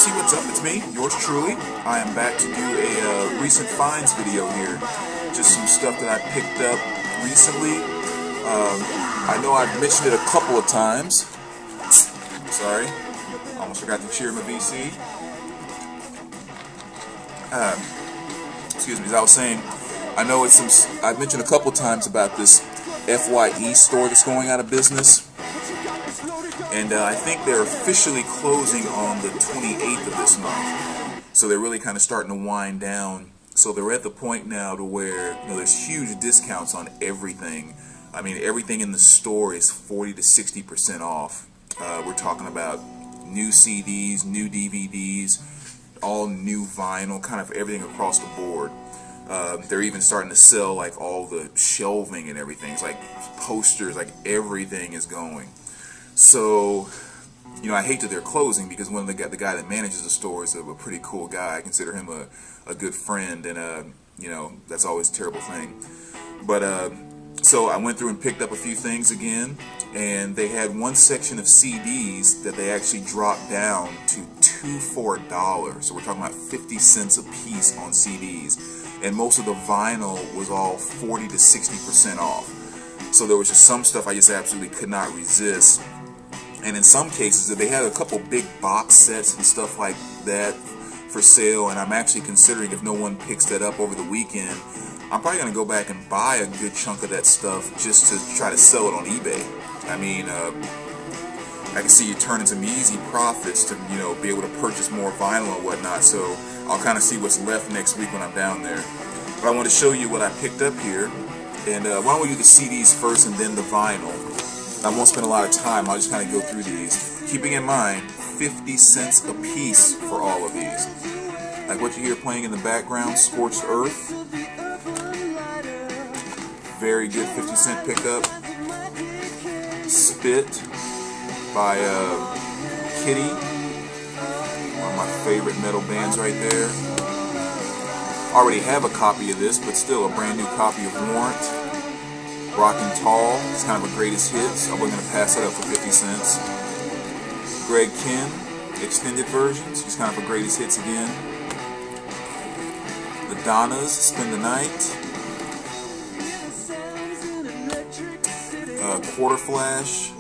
BBC, what's up? It's me, yours truly. I am back to do a recent finds video here. Just some stuff that I picked up recently. I know I've mentioned it a couple of times. Sorry, almost forgot to cheer my VC. Excuse me, as I was saying, I know I've mentioned a couple of times about this FYE store that's going out of business. And I think they're officially closing on the 28th of this month. So they're really kind of starting to wind down. So they're at the point now to where there's huge discounts on everything. I mean, everything in the store is 40 to 60% off. We're talking about new CDs, new DVDs, all new vinyl, kind of everything across the board. They're even starting to sell like all the shelving and everything. It's like posters, like everything is going. So, I hate that they're closing because one of the guy that manages the store is a pretty cool guy. I consider him a good friend, and that's always a terrible thing. But so I went through and picked up a few things again, and they had one section of CDs that they actually dropped down to $2 for $1. So we're talking about 50 cents a piece on CDs, and most of the vinyl was all 40 to 60% off. So there was just some stuff I just absolutely could not resist. And in some cases, they had a couple big box sets and stuff like that for sale, and I'm actually considering, if no one picks that up over the weekend, I'm probably going to go back and buy a good chunk of that stuff just to try to sell it on eBay. I mean, I can see you turning some easy profits to, be able to purchase more vinyl and whatnot, so I'll kind of see what's left next week when I'm down there. But I want to show you what I picked up here, and why don't we do the CDs first and then the vinyl. I won't spend a lot of time, I'll just kind of go through these. Keeping in mind, 50 cents a piece for all of these. Like what you hear playing in the background, Scorched Earth. Very good 50-cent pickup. Spit by Kitty. One of my favorite metal bands right there. Already have a copy of this, but still a brand new copy of Warrant. Rockin' Tall, it's kind of a greatest hits. I wasn't going to pass that up for 50 cents. Greg Kihn, extended versions, just kind of a greatest hits again. The Donnas, Spend the Night. Quarter Flash.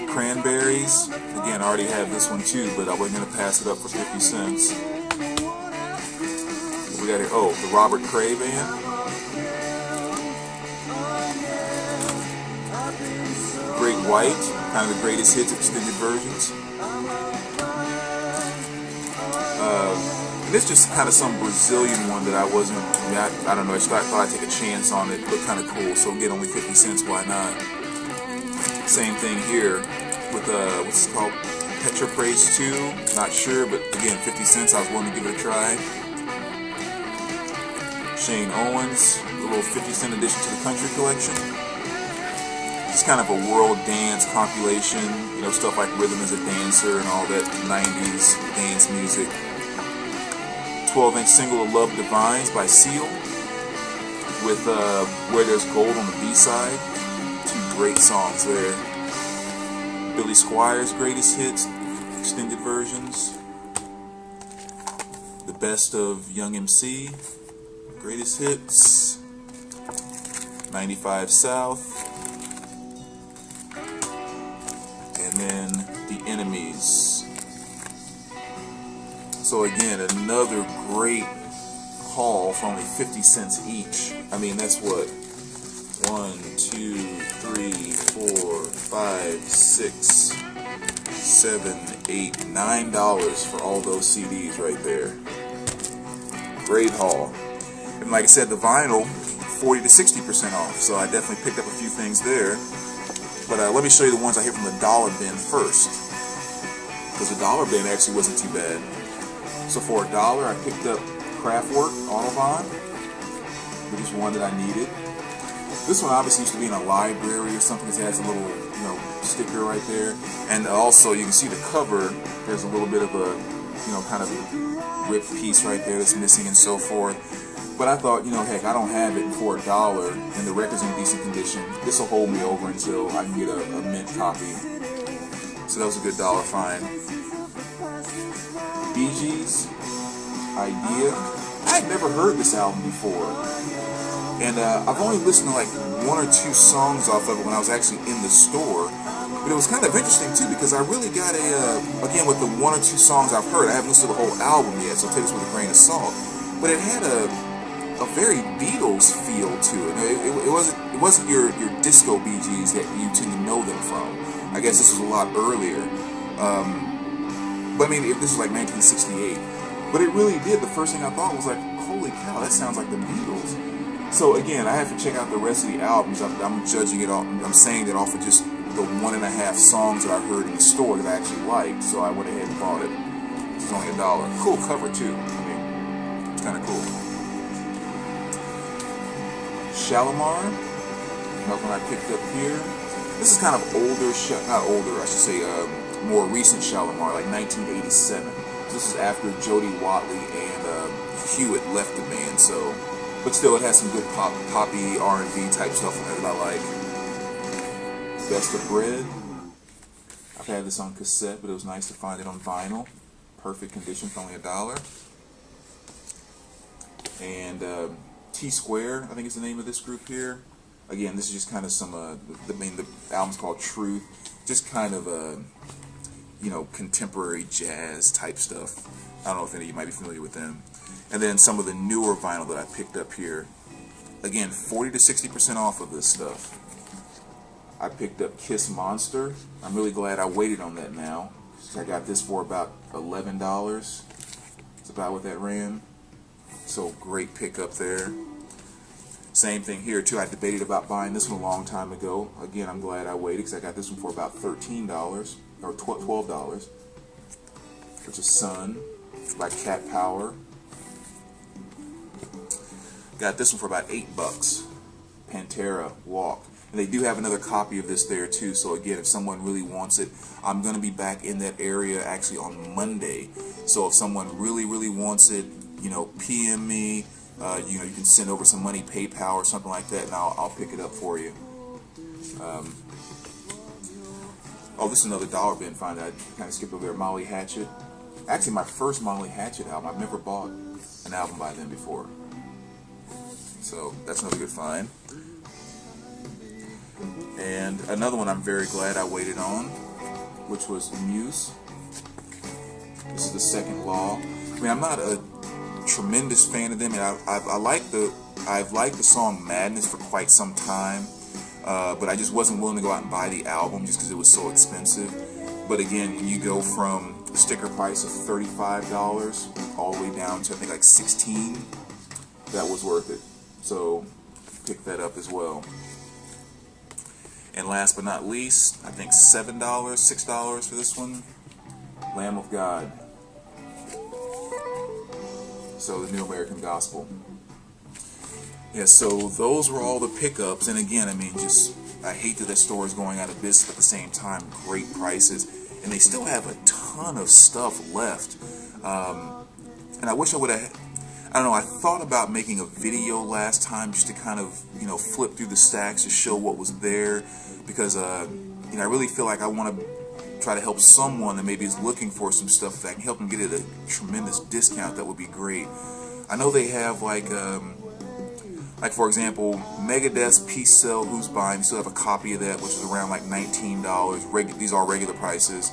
Cranberries. Again, I already have this one too, but I wasn't going to pass it up for 50 cents. We got here, the Robert Cray Band. Great White, kind of the greatest hits extended versions. This is just kind of some Brazilian one that I wasn't, I don't know, I thought I'd take a chance on it. It looked kind of cool, so get only 50 cents, why not? Same thing here with, what's it called? Petra Praise 2, not sure, but again, 50 cents, I was willing to give it a try. Shane Owens, a little 50-cent addition to the Country Collection. Just kind of a world dance compilation, stuff like Rhythm is a Dancer and all that 90s dance music. 12-inch single of Love Divines by Seal, with Where There's Gold on the B-side. Two great songs there. Billy Squires' greatest hits, extended versions. The best of Young MC. Greatest hits, 95 South, and then The Enemies. So again, another great haul for only 50 cents each. I mean, that's what? 1, 2, 3, 4, 5, 6, 7, 8, $9 for all those CDs right there. Great haul. And like I said, the vinyl, 40 to 60% off. So I definitely picked up a few things there. But let me show you the ones I hit from the dollar bin first, because the dollar bin actually wasn't too bad. So for $1, I picked up Kraftwerk Autobahn, which is one that I needed. This one obviously used to be in a library or something, because it has a little, sticker right there. And also, you can see the cover. There's a little bit of a, kind of a ripped piece right there that's missing and so forth. But I thought, heck, I don't have it for $1, and the record's in decent condition. This will hold me over until I can get a mint copy. So that was a good dollar find. Bee Gees, Idea. I had never heard this album before. And I've only listened to like 1 or 2 songs off of it when I was actually in the store. But it was kind of interesting too, because I really got again, with the 1 or 2 songs I've heard, I haven't listened to the whole album yet, so I'll take this with a grain of salt. But it had a very Beatles feel to it. It wasn't your disco Bee Gees that you tend to know them from. I guess this was a lot earlier. But I mean, this was like 1968. But it really did. The first thing I thought was like, holy cow, that sounds like the Beatles. So again, I have to check out the rest of the albums. I'm judging it off. I'm saying that off of just the 1.5 songs that I heard in the store that I actually liked. So I went ahead and bought it. It's only $1. Cool cover too. I mean, it's kind of cool. Shalamar, another one I picked up here. This is kind of older, not older, I should say, more recent Shalamar, like 1987. So this is after Jody Watley and Hewitt left the band. So, but still, it has some good poppy R&B type stuff on it that I like. Best of Bread. I've had this on cassette, but it was nice to find it on vinyl. Perfect condition for only $1. And T-Square, I think is the name of this group here. Again, this is just kind of some, the album's called Truth. Just kind of contemporary jazz type stuff. I don't know if any of you might be familiar with them. And then some of the newer vinyl that I picked up here. Again, 40 to 60% off of this stuff. I picked up Kiss Monster. I'm really glad I waited on that now. I got this for about $11. It's about what that ran. So great pickup there. Same thing here too. I debated about buying this one a long time ago. Again, I'm glad I waited because I got this one for about $13 or $12, which is Sun by Cat Power. Got this one for about $8. Pantera, Walk. And they do have another copy of this there too. So again, if someone really wants it, I'm going to be back in that area actually on Monday. So if someone really wants it, PM me. You can send over some money, PayPal or something like that, and I'll pick it up for you. Oh, this is another dollar bin find that I kind of skipped over there. Molly Hatchet. Actually, my first Molly Hatchet album. I've never bought an album by them before. So that's another good find. And another one I'm very glad I waited on, which was Muse. This is The Second Law. I mean, I'm not a tremendous fan of them, and I've liked the song Madness for quite some time, but I just wasn't willing to go out and buy the album just because it was so expensive. But again, when you go from the sticker price of $35 all the way down to I think like $16, that was worth it. So pick that up as well. And last but not least, I think $7, $6 for this one, Lamb of God. So the New American Gospel. Yeah, so those were all the pickups. And again, I mean, I hate that store is going out of business, but at the same time, great prices. And they still have a ton of stuff left. And I wish I would have, I don't know, I thought about making a video last time just to kind of, flip through the stacks to show what was there. Because, I really feel like I want to try to help someone that maybe is looking for some stuff that I can help them get it at a tremendous discount. That would be great. I know they have like for example, Megadeth's Peace Cell, Who's Buying? They still have a copy of that, which is around like $19. These are regular prices.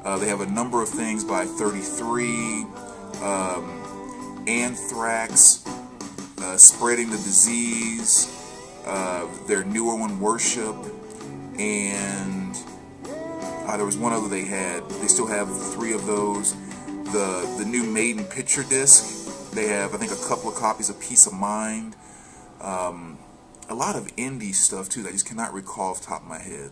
They have a number of things by 33, Anthrax, Spreading the Disease, their newer one, Worship, and there was one other they had. They still have 3 of those. The new Maiden picture disc. They have, I think, a couple of copies of Peace of Mind. A lot of indie stuff too that I just cannot recall off the top of my head.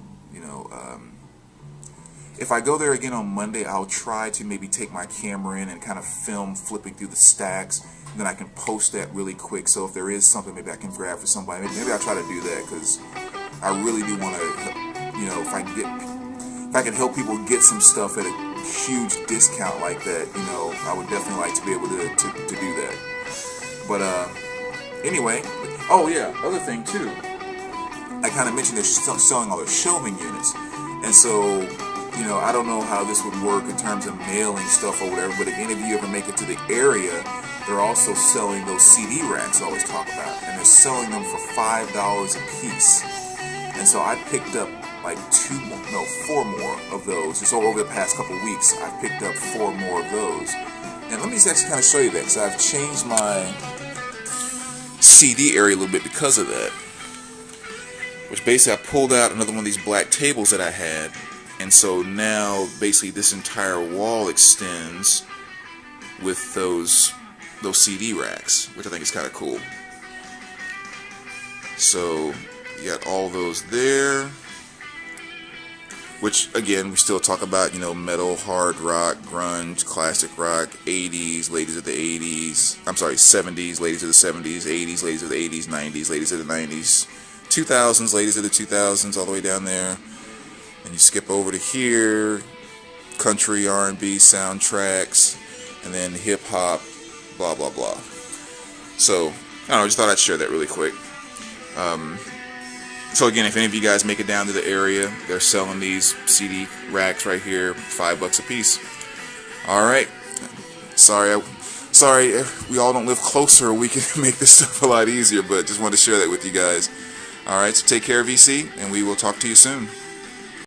If I go there again on Monday, I'll try to maybe take my camera in and kind of film flipping through the stacks. And then I can post that really quick. So if there is something maybe I can grab for somebody, maybe I'll try to do that because I really do want to, if I can help people get some stuff at a huge discount like that, I would definitely like to be able to do that. But anyway, oh yeah, other thing too, I kind of mentioned they're selling all their shelving units, and so I don't know how this would work in terms of mailing stuff or whatever, but if any of you ever make it to the area, they're also selling those CD racks I always talk about, and they're selling them for $5 a piece. And so I picked up like 4 more of those. Just over the past couple of weeks, I've picked up 4 more of those. And let me just actually kind of show you that, because I've changed my CD area a little bit because of that. Which basically I pulled out another one of these black tables that I had, and so now basically this entire wall extends with those CD racks, which I think is kind of cool. So you got all those there, which again we still talk about, metal, hard rock, grunge, classic rock, 80s, ladies of the 80s, I'm sorry, 70s, ladies of the 70s, 80s, ladies of the 80s, 90s, ladies of the 90s, 2000s, ladies of the 2000s, all the way down there. And you skip over to here, country, R&B soundtracks, and then hip hop, blah blah blah. So I don't know, just thought I'd share that really quick. So again, if any of you guys make it down to the area, they're selling these CD racks right here, $5 a piece. All right. Sorry, we all don't live closer. We can make this stuff a lot easier, but just wanted to share that with you guys. All right, so take care, VC, and we will talk to you soon.